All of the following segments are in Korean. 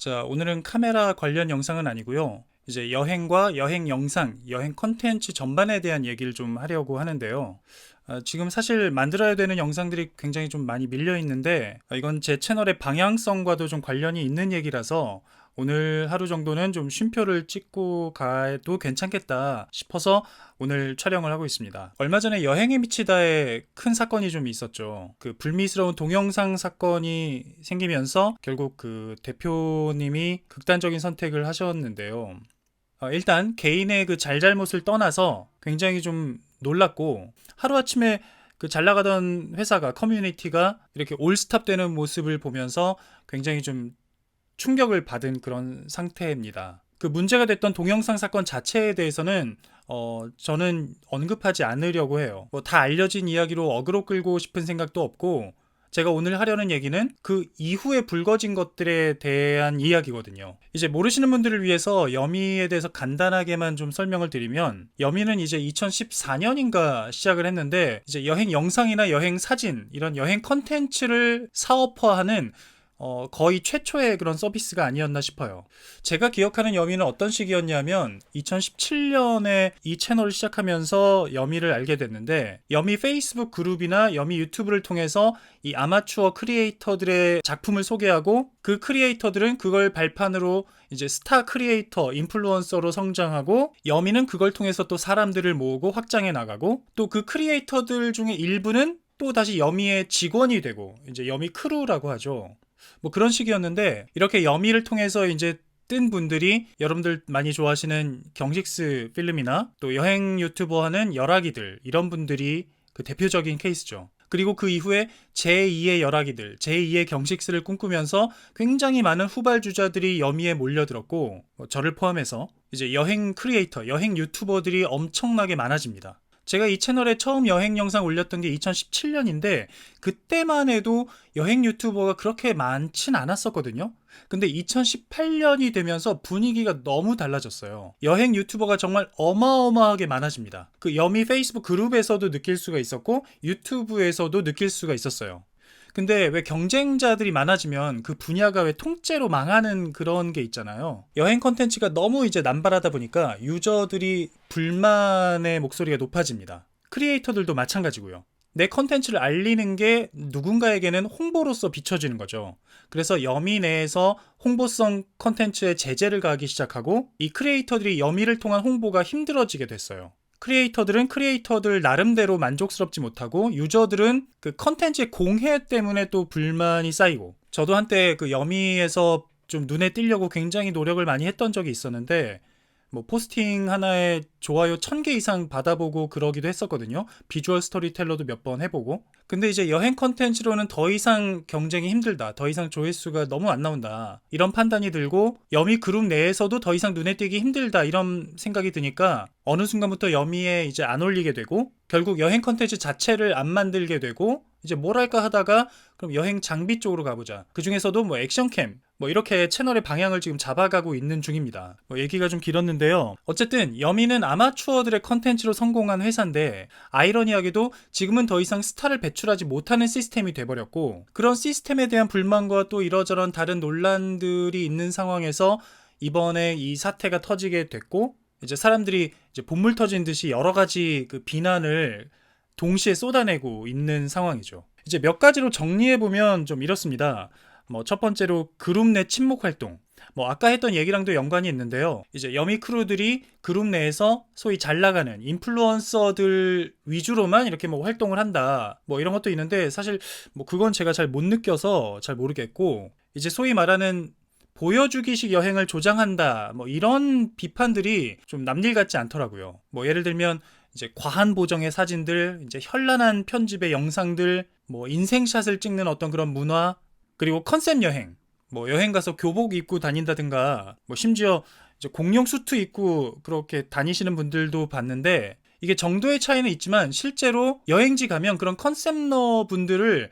자, 오늘은 카메라 관련 영상은 아니고요. 이제 여행과 여행 영상, 여행 컨텐츠 전반에 대한 얘기를 좀 하려고 하는데요. 지금 사실 만들어야 되는 영상들이 굉장히 좀 많이 밀려 있는데, 이건 제 채널의 방향성과도 좀 관련이 있는 얘기라서 오늘 하루 정도는 좀 쉼표를 찍고 가도 괜찮겠다 싶어서 오늘 촬영을 하고 있습니다. 얼마 전에 여행에 미치다에 큰 사건이 좀 있었죠. 그 불미스러운 동영상 사건이 생기면서 결국 그 대표님이 극단적인 선택을 하셨는데요. 일단 개인의 그 잘잘못을 떠나서 굉장히 좀 놀랐고, 하루아침에 그 잘 나가던 회사가, 커뮤니티가 이렇게 올스탑 되는 모습을 보면서 굉장히 좀 충격을 받은 그런 상태입니다. 그 문제가 됐던 동영상 사건 자체에 대해서는 저는 언급하지 않으려고 해요. 뭐 다 알려진 이야기로 어그로 끌고 싶은 생각도 없고, 제가 오늘 하려는 얘기는 그 이후에 불거진 것들에 대한 이야기거든요. 이제 모르시는 분들을 위해서 여미에 대해서 간단하게만 좀 설명을 드리면, 여미는 이제 2014년인가 시작을 했는데, 이제 여행 영상이나 여행 사진, 이런 여행 컨텐츠를 사업화하는 거의 최초의 그런 서비스가 아니었나 싶어요. 제가 기억하는 여미는 어떤 시기였냐면 2017년에 이 채널을 시작하면서 여미를 알게 됐는데, 여미 페이스북 그룹이나 여미 유튜브를 통해서 이 아마추어 크리에이터들의 작품을 소개하고, 그 크리에이터들은 그걸 발판으로 이제 스타 크리에이터, 인플루언서로 성장하고, 여미는 그걸 통해서 또 사람들을 모으고 확장해 나가고, 또 그 크리에이터들 중에 일부는 또 다시 여미의 직원이 되고, 이제 여미 크루라고 하죠. 뭐 그런 식이었는데, 이렇게 여미를 통해서 이제 뜬 분들이 여러분들 많이 좋아하시는 경식스 필름이나 또 여행 유튜버 하는 열악이들, 이런 분들이 그 대표적인 케이스죠. 그리고 그 이후에 제2의 열악이들, 제2의 경식스를 꿈꾸면서 굉장히 많은 후발주자들이 여미에 몰려들었고, 저를 포함해서 이제 여행 크리에이터, 여행 유튜버들이 엄청나게 많아집니다. 제가 이 채널에 처음 여행 영상 올렸던 게 2017년인데, 그때만 해도 여행 유튜버가 그렇게 많진 않았었거든요. 근데 2018년이 되면서 분위기가 너무 달라졌어요. 여행 유튜버가 정말 어마어마하게 많아집니다. 그 여미 페이스북 그룹에서도 느낄 수가 있었고, 유튜브에서도 느낄 수가 있었어요. 근데 왜 경쟁자들이 많아지면 그 분야가 왜 통째로 망하는 그런 게 있잖아요. 여행 컨텐츠가 너무 이제 남발하다 보니까 유저들이 불만의 목소리가 높아집니다. 크리에이터들도 마찬가지고요. 내 컨텐츠를 알리는 게 누군가에게는 홍보로서 비춰지는 거죠. 그래서 여미 내에서 홍보성 컨텐츠에 제재를 가하기 시작하고, 이 크리에이터들이 여미를 통한 홍보가 힘들어지게 됐어요. 크리에이터들은 크리에이터들 나름대로 만족스럽지 못하고, 유저들은 그 컨텐츠의 공해 때문에 또 불만이 쌓이고, 저도 한때 그 여미에서 좀 눈에 띄려고 굉장히 노력을 많이 했던 적이 있었는데, 뭐 포스팅 하나에 좋아요 1000개 이상 받아보고 그러기도 했었거든요. 비주얼 스토리텔러도 몇 번 해보고. 근데 이제 여행 컨텐츠로는 더 이상 경쟁이 힘들다, 더 이상 조회수가 너무 안 나온다, 이런 판단이 들고, 여미 그룹 내에서도 더 이상 눈에 띄기 힘들다, 이런 생각이 드니까 어느 순간부터 여미에 이제 안 올리게 되고, 결국 여행 컨텐츠 자체를 안 만들게 되고, 이제 뭘 할까 하다가 그럼 여행 장비 쪽으로 가보자. 그 중에서도 뭐 액션캠, 뭐 이렇게 채널의 방향을 지금 잡아가고 있는 중입니다. 뭐 얘기가 좀 길었는데요. 어쨌든 여미는 아마추어들의 컨텐츠로 성공한 회사인데, 아이러니하게도 지금은 더 이상 스타를 배출하지 못하는 시스템이 돼버렸고, 그런 시스템에 대한 불만과 또 이러저런 다른 논란들이 있는 상황에서 이번에 이 사태가 터지게 됐고, 이제 사람들이 이제 본물 터진 듯이 여러 가지 그 비난을 동시에 쏟아내고 있는 상황이죠. 이제 몇 가지로 정리해보면 좀 이렇습니다. 뭐 첫 번째로 그룹 내 친목 활동. 뭐 아까 했던 얘기랑도 연관이 있는데요. 이제 여미 크루들이 그룹 내에서 소위 잘 나가는 인플루언서들 위주로만 이렇게 뭐 활동을 한다, 뭐 이런 것도 있는데, 사실 뭐 그건 제가 잘 못 느껴서 잘 모르겠고, 이제 소위 말하는 보여주기식 여행을 조장한다, 뭐 이런 비판들이 좀 남일 같지 않더라고요. 뭐 예를 들면 이제 과한 보정의 사진들, 이제 현란한 편집의 영상들, 뭐 인생샷을 찍는 어떤 그런 문화, 그리고 컨셉 여행, 뭐 여행 가서 교복 입고 다닌다든가, 뭐 심지어 이제 공룡 수트 입고 그렇게 다니시는 분들도 봤는데, 이게 정도의 차이는 있지만 실제로 여행지 가면 그런 컨셉러 분들을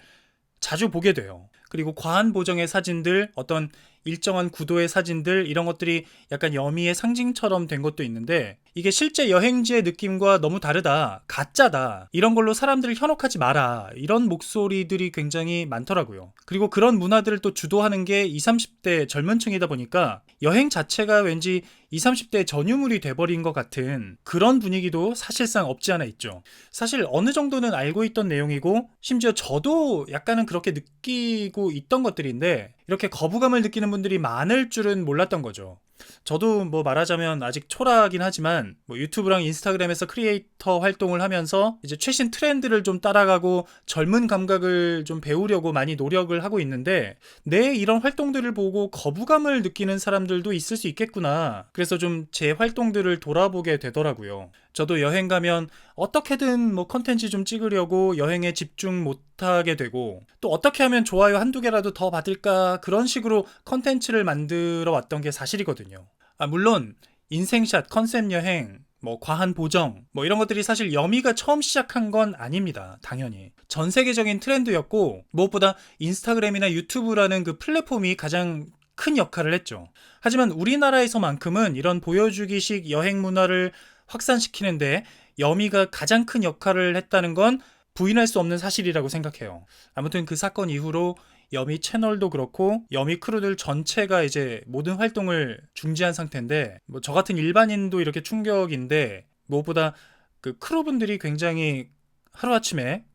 자주 보게 돼요. 그리고 과한 보정의 사진들, 어떤 일정한 구도의 사진들 이런 것들이 약간 여미의 상징처럼 된 것도 있는데 이게 실제 여행지의 느낌과 너무 다르다, 가짜다, 이런 걸로 사람들을 현혹하지 마라, 이런 목소리들이 굉장히 많더라고요. 그리고 그런 문화들을 또 주도하는 게 20, 30대 젊은 층이다 보니까 여행 자체가 왠지 20, 30대의 전유물이 돼버린 것 같은 그런 분위기도 사실상 없지 않아 있죠. 사실 어느 정도는 알고 있던 내용이고 심지어 저도 약간은 그렇게 느끼고 있던 것들인데 이렇게 거부감을 느끼는 분들이 많을 줄은 몰랐던 거죠. 저도 뭐 말하자면 아직 초라하긴 하지만 뭐 유튜브랑 인스타그램에서 크리에이터 활동을 하면서 이제 최신 트렌드를 좀 따라가고 젊은 감각을 좀 배우려고 많이 노력을 하고 있는데 내 이런 활동들을 보고 거부감을 느끼는 사람들도 있을 수 있겠구나. 그래서 좀 제 활동들을 돌아보게 되더라고요. 저도 여행 가면 어떻게든 뭐 컨텐츠 좀 찍으려고 여행에 집중 못하게 되고 또 어떻게 하면 좋아요 한두 개라도 더 받을까 그런 식으로 컨텐츠를 만들어 왔던 게 사실이거든요. 물론 인생샷, 컨셉 여행, 뭐 과한 보정, 뭐 이런 것들이 사실 여미가 처음 시작한 건 아닙니다. 당연히. 전 세계적인 트렌드였고 무엇보다 인스타그램이나 유튜브라는 그 플랫폼이 가장 큰 역할을 했죠. 하지만 우리나라에서만큼은 이런 보여주기식 여행 문화를 확산시키는데 여미가 가장 큰 역할을 했다는 건 부인할 수 없는 사실이라고 생각해요. 아무튼 그 사건 이후로 여미 채널도 그렇고 여미 크루들 전체가 이제 모든 활동을 중지한 상태인데 뭐 저 같은 일반인도 이렇게 충격인데 무엇보다 그 크루분들이 굉장히 하루아침에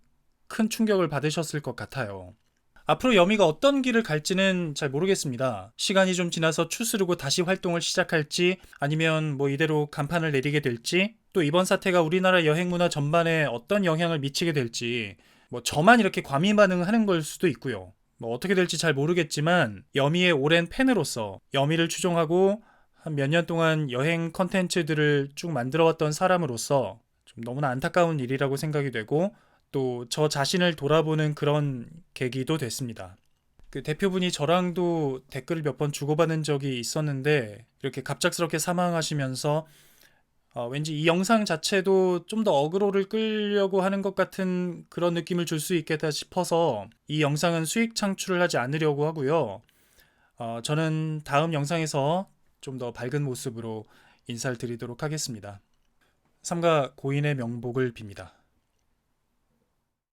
큰 충격을 받으셨을 것 같아요. 앞으로 여미가 어떤 길을 갈지는 잘 모르겠습니다. 시간이 좀 지나서 추스르고 다시 활동을 시작할지 아니면 뭐 이대로 간판을 내리게 될지 또 이번 사태가 우리나라 여행 문화 전반에 어떤 영향을 미치게 될지 뭐 저만 이렇게 과민 반응하는 걸 수도 있고요. 뭐 어떻게 될지 잘 모르겠지만 여미의 오랜 팬으로서 여미를 추종하고 한 몇 년 동안 여행 컨텐츠들을 쭉 만들어왔던 사람으로서 좀 너무나 안타까운 일이라고 생각이 되고 또 저 자신을 돌아보는 그런 계기도 됐습니다. 그 대표분이 저랑도 댓글을 몇 번 주고받은 적이 있었는데 이렇게 갑작스럽게 사망하시면서 왠지 이 영상 자체도 좀 더 어그로를 끌려고 하는 것 같은 그런 느낌을 줄 수 있겠다 싶어서 이 영상은 수익 창출을 하지 않으려고 하고요. 저는 다음 영상에서 좀 더 밝은 모습으로 인사를 드리도록 하겠습니다. 삼가 고인의 명복을 빕니다.